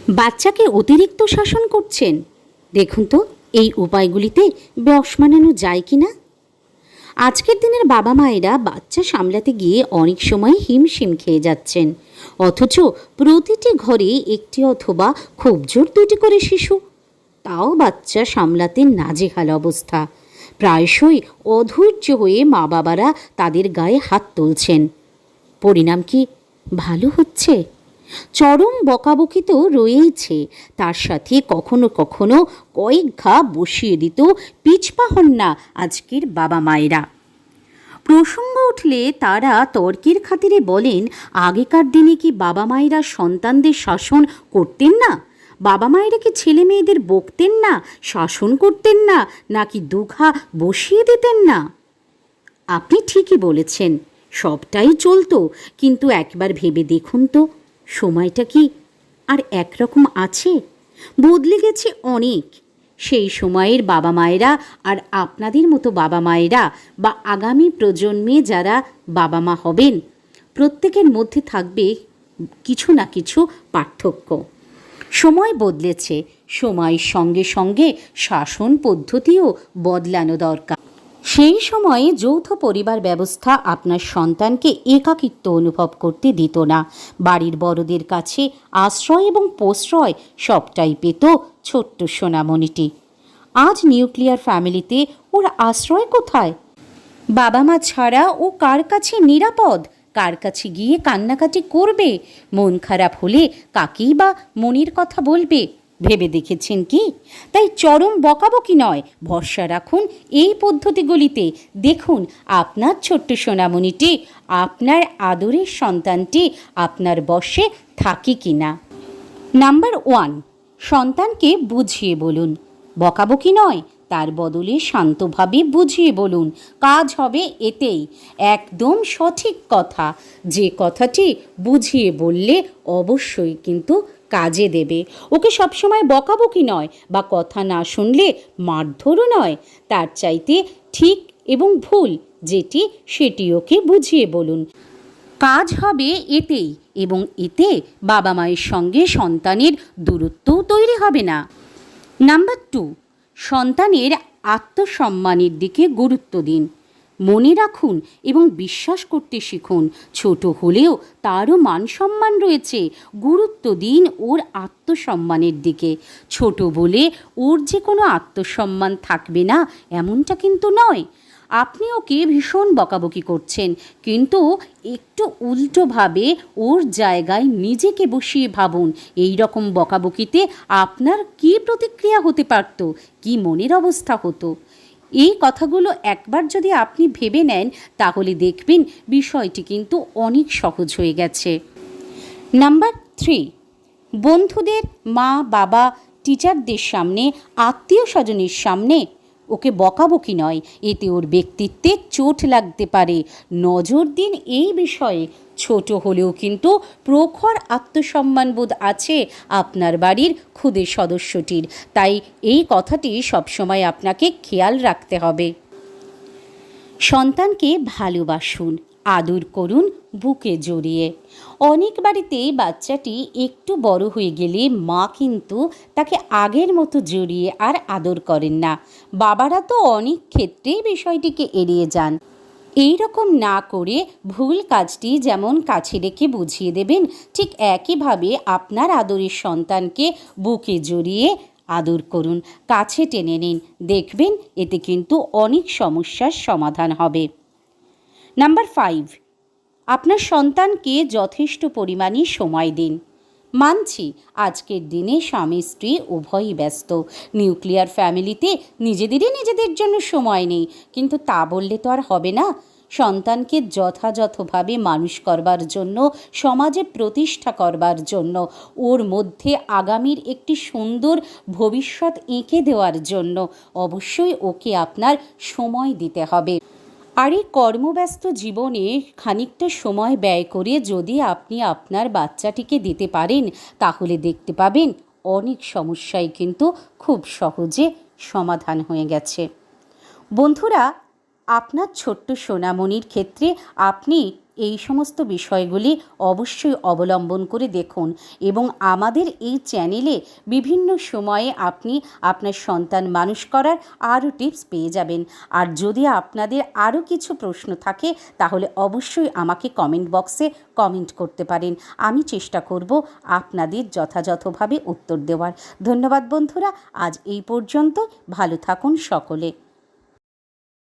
বাচ্চাকে অতিরিক্ত শাসন করছেন, দেখুন তো এই উপায়গুলিতে বশ মানানো যায় কি না। আজকের দিনের বাবা মায়েরা বাচ্চা সামলাতে গিয়ে অনেক সময় হিমশিম খেয়ে যাচ্ছেন, অথচ প্রতিটি ঘরে একটি অথবা খুব জোর দুটি করে শিশু, তাও বাচ্চা সামলাতে নাজেহাল অবস্থা। প্রায়শই অধৈর্য হয়ে মা বাবারা তাদের গায়ে হাত তুলছেন। পরিণাম কি ভালো হচ্ছে? চরম বকাবকি তো রয়েইছে, তার সাথে কখনো কখনো কয়েক ঘা বসিয়ে দিত পিছপা হন না আজকের বাবা মায়েরা। প্রসঙ্গ উঠলে তারা তর্কের খাতিরে বলেন, আগেকার দিনে কি বাবা মায়েরা সন্তানদের শাসন করতেন না? বাবা মায়েরা কি ছেলে মেয়েদের বকতেন না, শাসন করতেন না, নাকি দুঘা বসিয়ে দিতেন না? আপনি ঠিকই বলেছেন, সবটাই চলতো, কিন্তু একবার ভেবে দেখুন তো সময়টা কি আর একরকম আছে? বদলে গেছে অনেক। সেই সময়ের বাবা মায়েরা আর আপনাদের মতো বাবা মায়েরা বা আগামী প্রজন্মে যারা বাবা মা হবেন, প্রত্যেকের মধ্যে থাকবে কিছু না কিছু পার্থক্য। সময় বদলেছে, সময়ের সঙ্গে সঙ্গে শাসন পদ্ধতিও বদলানো দরকার। সেই সময়ে যৌথ পরিবার ব্যবস্থা আপনার সন্তানকে একাকিত্ব অনুভব করতে দিত না। বাড়ির বড়দের কাছে আশ্রয় এবং প্রশ্রয় সবটাই পেত ছোট্ট সোনামণিটি। আজ নিউক্লিয়ার ফ্যামিলিতে ওর আশ্রয় কোথায়? বাবা মা ছাড়া ও কার কাছে নিরাপদ? কার কাছে গিয়ে কান্নাকাটি করবে? মন খারাপ হলে কাকেই বা মনের কথা বলবে? ভেবে দেখেছেন কি? তাই চরম বকাবকি নয়, ভরসা রাখুন এই পদ্ধতিগুলিতে। দেখুন আপনার ছোট্ট সোনামণিটি, আপনার আদরের সন্তানটি আপনার বশে থাকে কি না। নাম্বার 1, সন্তানকে বুঝিয়ে বলুন। বকাবকি নয়, তার বদলে শান্তভাবে বুঝিয়ে বলুন, কাজ হবে এতেই। একদম সঠিক কথা, যে কথাটি বুঝিয়ে বললে অবশ্যই কিন্তু কাজে দেবে। ওকে সবসময় বকাবকি নয় বা কথা না শুনলে মারধরও নয়, তার চাইতে ঠিক এবং ভুল যেটি সেটি ওকে বুঝিয়ে বলুন। কাজ হবে এতেই, এবং এতে বাবা মায়ের সঙ্গে সন্তানের দূরত্বও তৈরি হবে না। নাম্বার 2, সন্তানের আত্মসম্মানের দিকে গুরুত্ব দিন। মনে রাখুন এবং বিশ্বাস করতে শিখুন, ছোট হলেও তারও মান সম্মান রয়েছে। গুরুত্ব দিন ওর আত্মসম্মানের দিকে। ছোট বলে ওর যে কোনো আত্মসম্মান থাকবে না এমনটা কিন্তু নয়। আপনি ওকে ভীষণ বকাবকি করছেন, কিন্তু একটু উল্টোভাবে ওর জায়গায় নিজেকে বসিয়ে ভাবুন, এই রকম বকাবকিতে আপনার কী প্রতিক্রিয়া হতে পারত, কী মনের অবস্থা হতো। এই কথাগুলো একবার যদি আপনি ভেবে নেন, তাহলে দেখবেন বিষয়টি কিন্তু অনেক সহজ হয়ে গেছে। নাম্বার 3, বন্ধুদের, মা বাবা, টিচারদের সামনে, আত্মীয় স্বজনের সামনে ওকে বকাবকি নয়, এতে ওর ব্যক্তিত্বে চোট লাগতে পারে। নজর দিন এই বিষয়ে। ছোট হলেও কিন্তু প্রখর আত্মসম্মানবোধ আছে আপনার বাড়ির ক্ষুদে সদস্যটির, তাই এই কথাটি সবসময় আপনাকে খেয়াল রাখতে হবে। সন্তানকে ভালোবাসুন, আদর করুন বুকে জড়িয়ে। অনেক বাড়িতে বাচ্চাটি একটু বড় হয়ে গেলে মা কিন্তু তাকে আগের মতো জড়িয়ে আর আদর করেন না। বাবারা তো অনেক ক্ষেত্রেই বিষয়টিকে এড়িয়ে যান। এই রকম না করে ভুল কাজটি যেমন কাছে রেখে বুঝিয়ে দেবেন, ঠিক একইভাবে আপনার আদরের সন্তানকে বুকে জড়িয়ে আদর করুন, কাছে টেনে নিন। দেখবেন এতে কিন্তু অনেক সমস্যার সমাধান হবে। নাম্বার 5, আপনার সন্তানকে যথেষ্ট পরিমাণে সময় দিন। মানছি আজকের দিনে স্বামী স্ত্রী উভয়ই ব্যস্ত, নিউক্লিয়ার ফ্যামিলিতে নিজেদের জন্য সময় নেই, কিন্তু তা বললে তো আর হবে না। সন্তানকে যথাযথভাবে মানুষ করবার জন্য, সমাজে প্রতিষ্ঠা করবার জন্য, ওর মধ্যে আগামীর একটি সুন্দর ভবিষ্যৎ এঁকে দেওয়ার জন্য অবশ্যই ওকে আপনার সময় দিতে হবে। আর এই কর্মব্যস্ত জীবনে খানিকটা সময় ব্যয় করে যদি আপনি আপনার বাচ্চাটিকে দিতে পারেন, তাহলে দেখতে পাবেন অনেক সমস্যাই কিন্তু খুব সহজে সমাধান হয়ে গেছে। বন্ধুরা, আপনার ছোট্ট সোনামণির ক্ষেত্রে আপনি এই সমস্ত বিষয়গুলি অবশ্যই অবলম্বন করে দেখুন এবং আমাদের এই চ্যানেলে বিভিন্ন সময়ে আপনি আপনার সন্তান মানুষ করার আরও টিপস পেয়ে যাবেন। আর যদি আপনাদের আরও কিছু প্রশ্ন থাকে তাহলে অবশ্যই আমাকে কমেন্ট বক্সে কমেন্ট করতে পারেন। আমি চেষ্টা করব আপনাদের যথাযথভাবে উত্তর দেওয়ার। ধন্যবাদ বন্ধুরা, আজ এই পর্যন্ত। ভালো থাকুন সকলে।